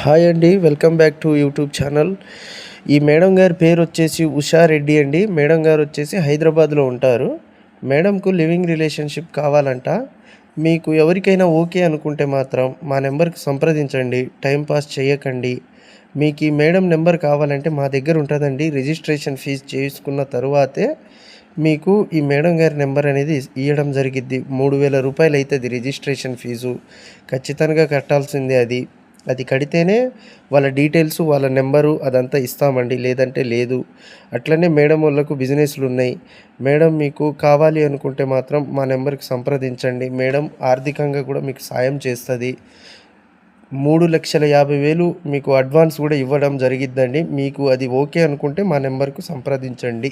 Hi అండి, welcome back to YouTube channel. ఈ madam గారి పేరు వచ్చేసి ఉషా రెడ్డి అండి. మేడం గారు వచ్చేసి హైదరాబాద్లో ఉంటారు. మేడంకు లివింగ్ రిలేషన్షిప్ కావాలంట. మీకు ఎవరికైనా ఓకే అనుకుంటే మాత్రం మా నెంబర్కి సంప్రదించండి. టైం పాస్ చేయకండి. మీకు ఈ మేడం నెంబర్ కావాలంటే మా దగ్గర ఉంటుందండి. రిజిస్ట్రేషన్ ఫీజు చేసుకున్న తరువాతే మీకు ఈ మేడం గారి నెంబర్ అనేది ఇవ్వడం జరిగిద్ది. 3,000 రూపాయలు అవుతుంది రిజిస్ట్రేషన్ ఫీజు. ఖచ్చితంగా కట్టాల్సిందే అది. అది కడితేనే వాళ్ళ డీటెయిల్స్, వాళ్ళ నెంబరు అదంతా ఇస్తామండి, లేదంటే లేదు. అట్లనే మేడం వాళ్ళకు బిజినెస్లు ఉన్నాయి. మేడం మీకు కావాలి అనుకుంటే మాత్రం మా నెంబర్కి సంప్రదించండి. మేడం ఆర్థికంగా కూడా మీకు సాయం చేస్తుంది. 3,50,000 మీకు అడ్వాన్స్ కూడా ఇవ్వడం జరిగిద్దండి. మీకు అది ఓకే అనుకుంటే మా నెంబర్కు సంప్రదించండి.